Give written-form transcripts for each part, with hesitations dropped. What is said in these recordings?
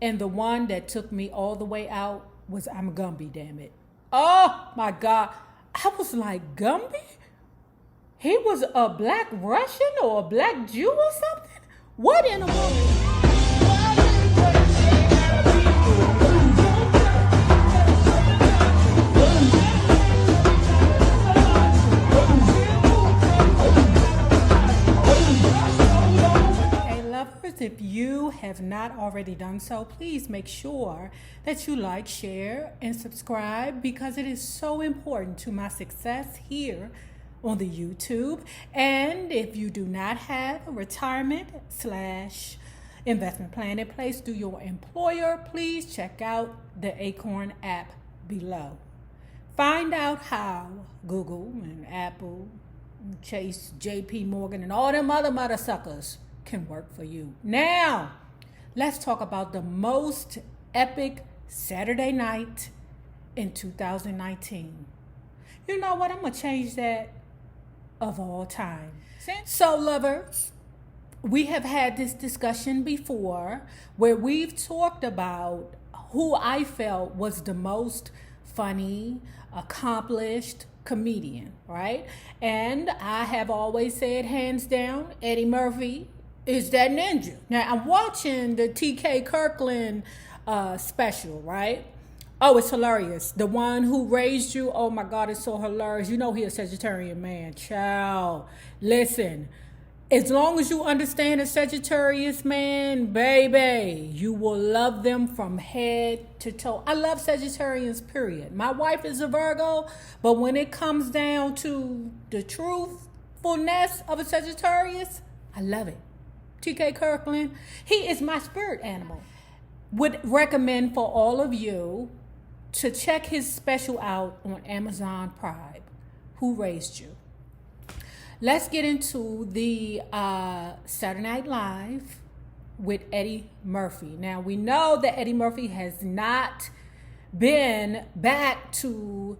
And the one that took me all the way out was I'm Gumby, damn it. Oh my God. I was like, Gumby? He was a black Russian or a black Jew or something? What in the world? If you have not already done so, please make sure that you like, share, and subscribe because it is so important to my success here on the YouTube. And if you do not have a retirement/investment plan in place through your employer, please check out the Acorn app below. Find out how Google and Apple, and Chase, JP Morgan, and all them other mother suckers can work for you. Now, let's talk about the most epic Saturday night in 2019. You know what? I'm going to change that of all time. So, lovers, we have had this discussion before where we've talked about who I felt was the most funny, accomplished comedian, right? And I have always said, hands down, Eddie Murphy is that ninja. Now, I'm watching the T.K. Kirkland special, right? Oh, it's hilarious. The one who raised you, oh my God, it's so hilarious. You know he a Sagittarian man. Child, listen, as long as you understand a Sagittarius man, baby, you will love them from head to toe. I love Sagittarians, period. My wife is a Virgo, but when it comes down to the truthfulness of a Sagittarius, I love it. T.K. Kirkland, he is my spirit animal. Would recommend for all of you to check his special out on Amazon Prime. Who Raised You? Let's get into the Saturday Night Live with Eddie Murphy. Now, we know that Eddie Murphy has not been back to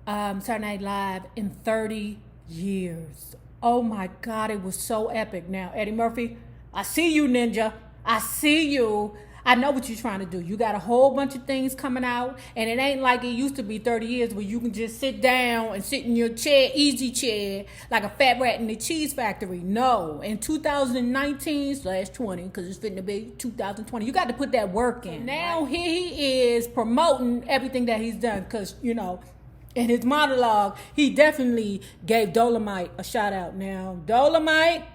Saturday Night Live in 30 years. Oh my God, it was so epic. Now, Eddie Murphy, I see you, ninja. I see you. I know what you're trying to do. You got a whole bunch of things coming out, and it ain't like it used to be 30 years where you can just sit down and sit in your chair, easy chair, like a fat rat in the cheese factory. No, in 2019/20, because it's fitting to be 2020, you got to put that work in. Now here he is promoting everything that he's done, because, you know, in his monologue, he definitely gave Dolomite a shout out. Now, Dolomite,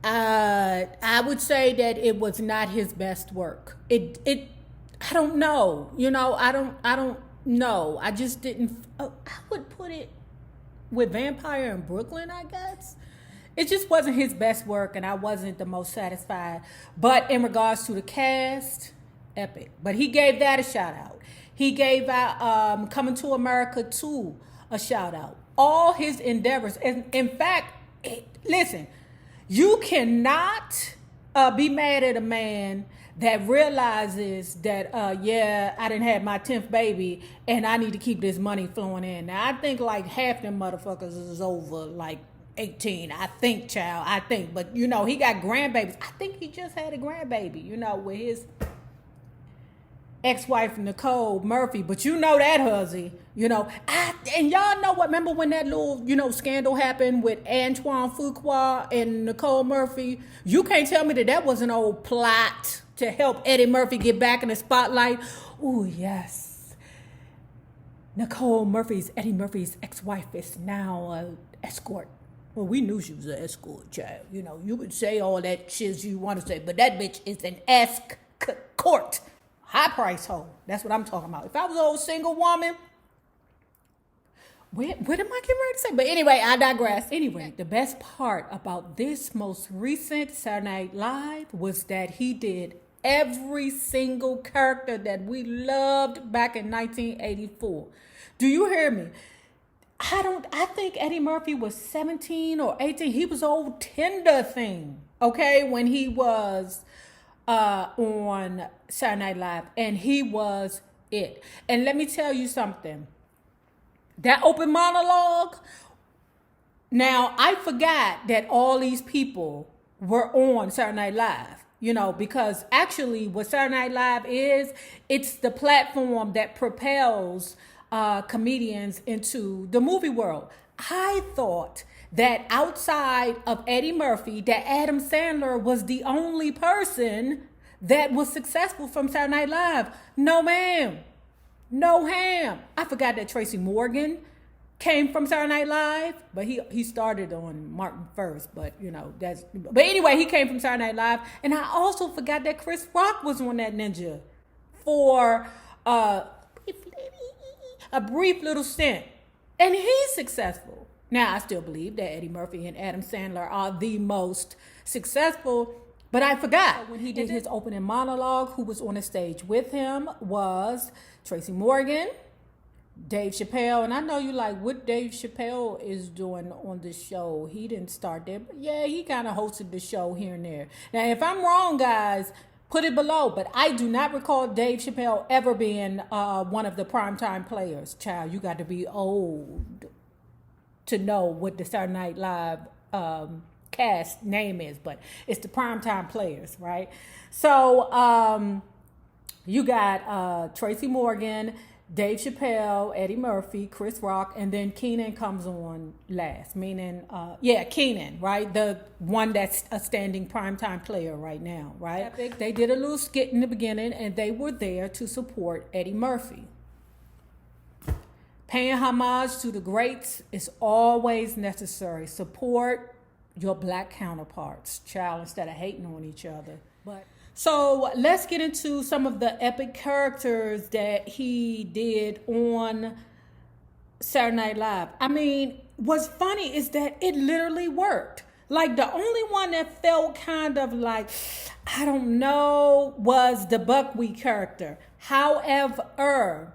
I would say that it was not his best work. I don't know. You know, I don't know. I just didn't, I would put it with Vampire in Brooklyn, I guess. It just wasn't his best work, and I wasn't the most satisfied. But in regards to the cast, epic. But he gave that a shout out. He gave out Coming to America 2 a shout out. All his endeavors. And in fact, listen, you cannot be mad at a man that realizes that, yeah, I didn't have my 10th baby and I need to keep this money flowing in. Now, I think like half them motherfuckers is over like 18. I think, child. I think. But, you know, he got grandbabies. I think he just had a grandbaby, you know, with his ex-wife Nicole Murphy, but you know that hussy, you know. And y'all know what? Remember when that little, you know, scandal happened with Antoine Fuqua and Nicole Murphy? You can't tell me that that was an old plot to help Eddie Murphy get back in the spotlight. Oh yes, Eddie Murphy's ex-wife is now an escort. Well, we knew she was an escort, child. You know, you could say all that shit you want to say, but that bitch is an escort. High price hoe. That's what I'm talking about. If I was an old single woman, what am I getting ready to say? But anyway, I digress. Anyway, the best part about this most recent Saturday Night Live was that he did every single character that we loved back in 1984. Do you hear me? I think Eddie Murphy was 17 or 18. He was old Tinder thing, okay, when he was on Saturday Night Live, and he was it. And let me tell you something. That open monologue, now I forgot that all these people were on Saturday Night Live. because actually what Saturday Night Live is, it's the platform that propels comedians into the movie world. I thought that outside of Eddie Murphy, that Adam Sandler was the only person that was successful from Saturday Night Live. No, ma'am. No, ham. I forgot that Tracy Morgan came from Saturday Night Live, but he started on Martin first, but but anyway, he came from Saturday Night Live. And I also forgot that Chris Rock was on that ninja for a brief little stint. And he's successful. Now, I still believe that Eddie Murphy and Adam Sandler are the most successful, but I forgot when he did his opening monologue, who was on the stage with him was Tracy Morgan, Dave Chappelle. And I know you like what Dave Chappelle is doing on the show. He didn't start there, but yeah, he kind of hosted the show here and there. Now, if I'm wrong, guys, put it below, but I do not recall Dave Chappelle ever being one of the primetime players. Child, you got to be old to know what the Saturday Night Live cast name is, but it's the primetime players, right? So you got Tracy Morgan, Dave Chappelle, Eddie Murphy, Chris Rock, and then Keenan comes on last, meaning, Keenan, right? The one that's a standing primetime player right now, right? They did a little skit in the beginning, and they were there to support Eddie Murphy. Paying homage to the greats is always necessary. Support your black counterparts, child, instead of hating on each other. So let's get into some of the epic characters that he did on Saturday Night Live. I mean, what's funny is that it literally worked. Like, the only one that felt kind of like, I don't know, was the Buckwheat character. However,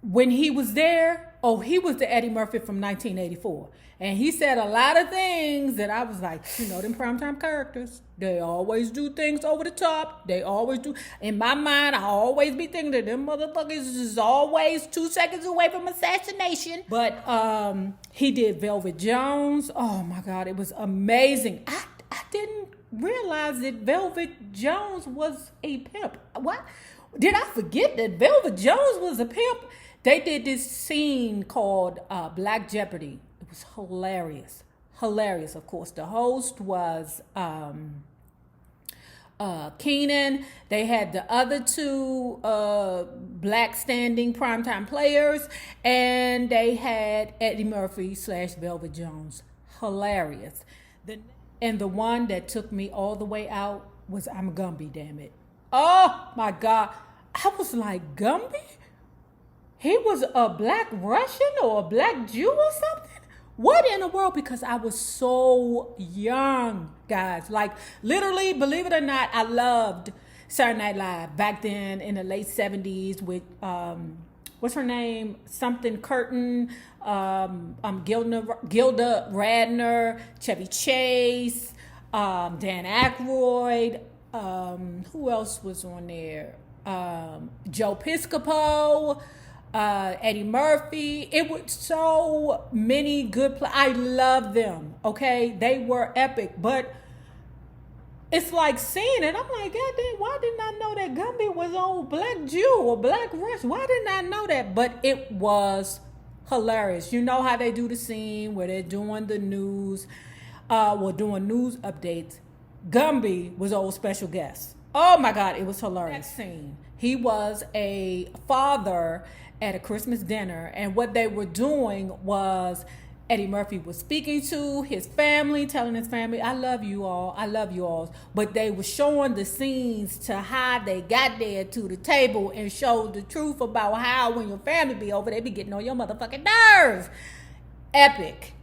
when he was there, he was the Eddie Murphy from 1984. And he said a lot of things that I was like, them primetime characters, they always do things over the top. They always do. In my mind, I always be thinking that them motherfuckers is always 2 seconds away from assassination. But he did Velvet Jones. Oh, my God, it was amazing. I didn't realize that Velvet Jones was a pimp. What? Did I forget that Velvet Jones was a pimp? They did this scene called Black Jeopardy. It was hilarious. Hilarious, of course. The host was Keenan. They had the other two black standing primetime players, and they had Eddie Murphy / Velvet Jones. Hilarious. And the one that took me all the way out was I'm Gumby, damn it. Oh, my God. I was like, Gumby? He was a black Russian or a black Jew or something? What in the world? Because I was so young, guys. Like, literally, believe it or not, I loved Saturday Night Live back then in the late 70s with, what's her name? Something Curtin, Gilda Radner, Chevy Chase, Dan Aykroyd. Who else was on there? Joe Piscopo. Eddie Murphy. It was so many good I love them, okay? They were epic, but it's like seeing it, I'm like, God damn, why didn't I know that Gumby was an old black Jew or black Russian? Why didn't I know that? But it was hilarious. You know how they do the scene where they're doing the news, doing news updates. Gumby was old special guest. Oh my God, it was hilarious. That scene. He was a father at a Christmas dinner, and what they were doing was Eddie Murphy was speaking to his family, telling his family, I love you all, but they were showing the scenes to how they got there to the table and showed the truth about how when your family be over, they be getting on your motherfucking nerves. Epic.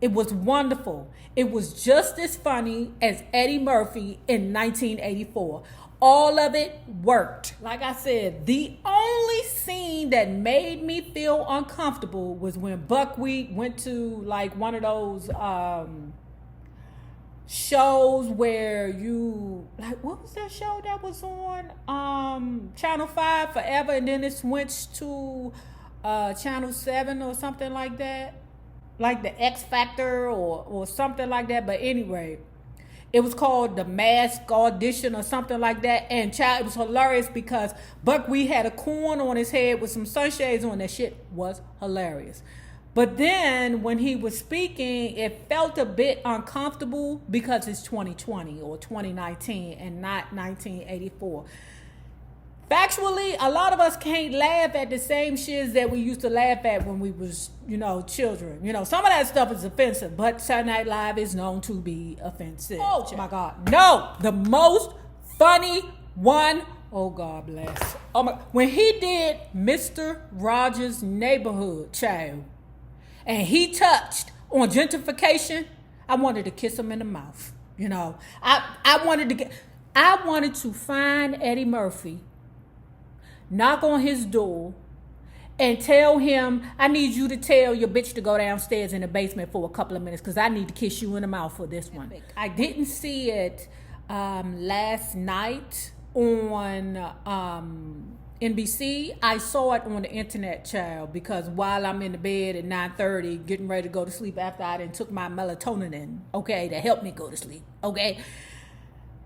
It was wonderful. It was just as funny as Eddie Murphy in 1984. All of it worked. Like I said, the only scene that made me feel uncomfortable was when Buckwheat went to like one of those shows where you, like, what was that show that was on Channel 5 forever, and then it switched to Channel 7 or something like that, like the X Factor or something like that. But anyway, It was called The Mask Audition or something like that. And child, it was hilarious because Buckwheat had a corn on his head with some sunshades on. That shit was hilarious. But then when he was speaking, it felt a bit uncomfortable because it's 2020 or 2019 and not 1984. Factually, a lot of us can't laugh at the same shit that we used to laugh at when we was, children. Some of that stuff is offensive, but Saturday Night Live is known to be offensive. Oh my God. No, the most funny one, oh God bless. Oh my, when he did Mr. Rogers' Neighborhood, child, and he touched on gentrification, I wanted to kiss him in the mouth. I wanted to find Eddie Murphy, knock on his door, and tell him, I need you to tell your bitch to go downstairs in the basement for a couple of minutes because I need to kiss you in the mouth for this one. I didn't see it last night on NBC. I saw it on the internet, child, because while I'm in the bed at 9:30 getting ready to go to sleep after I done took my melatonin, okay, to help me go to sleep, okay,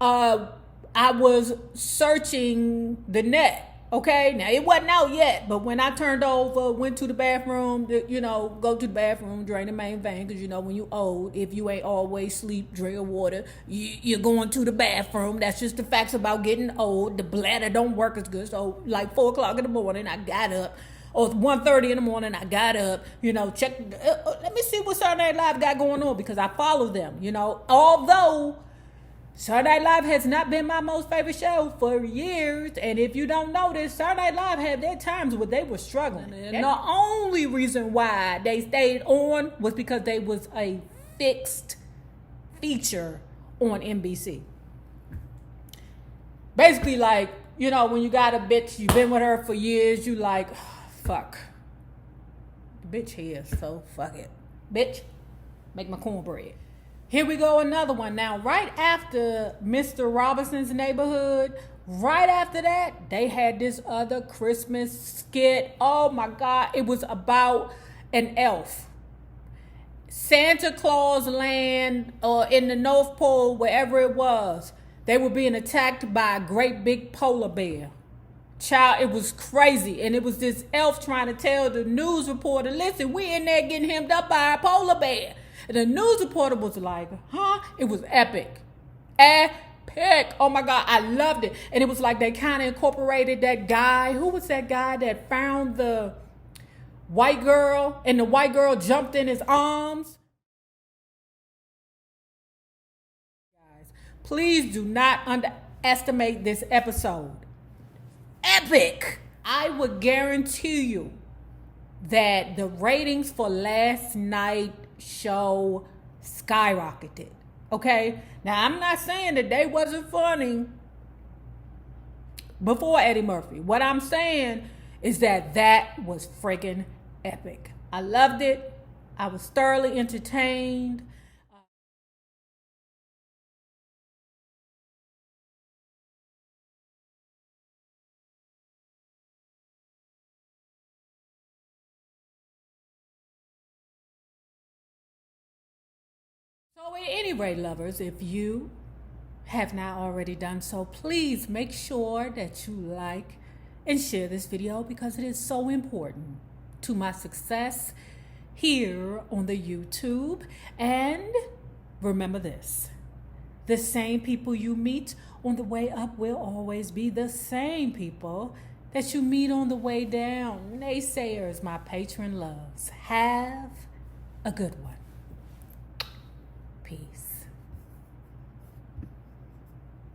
I was searching the net. Okay, now it wasn't out yet, but when I turned over, went to the bathroom, go to the bathroom, drain the main vein, because when you old, if you ain't always sleep, drink water, you're going to the bathroom. That's just the facts about getting old. The bladder don't work as good. So like 4 o'clock in the morning, I got up. Or 1:30 in the morning, I got up, check, let me see what Saturday Night Live got going on, because I follow them, although Saturday Night Live has not been my most favorite show for years. And if you don't know this, Saturday Night Live had their times where they were struggling. And the only reason why they stayed on was because they was a fixed feature on NBC. Basically, like, when you got a bitch, you've been with her for years, you like, fuck. The bitch here, so fuck it. Bitch, make my cornbread. Here we go, another one. Now, right after Mr. Robinson's Neighborhood, right after that, they had this other Christmas skit. Oh my God, it was about an elf. Santa Claus land or in the North Pole, wherever it was, they were being attacked by a great big polar bear. Child, it was crazy. And it was this elf trying to tell the news reporter, listen, we in there getting hemmed up by a polar bear. And the news reporter was like, huh? It was epic. Epic. Oh my God, I loved it. And it was like they kind of incorporated that guy. Who was that guy that found the white girl and the white girl jumped in his arms? Guys, please do not underestimate this episode. Epic. I would guarantee you that the ratings for last night show skyrocketed. Okay, now I'm not saying that they wasn't funny before Eddie Murphy. What I'm saying is that was freaking epic. I loved it. I was thoroughly entertained. So at any rate, lovers, if you have not already done so, please make sure that you like and share this video because it is so important to my success here on the YouTube. And remember this, the same people you meet on the way up will always be the same people that you meet on the way down. Naysayers, my patron loves. Have a good one. Peace.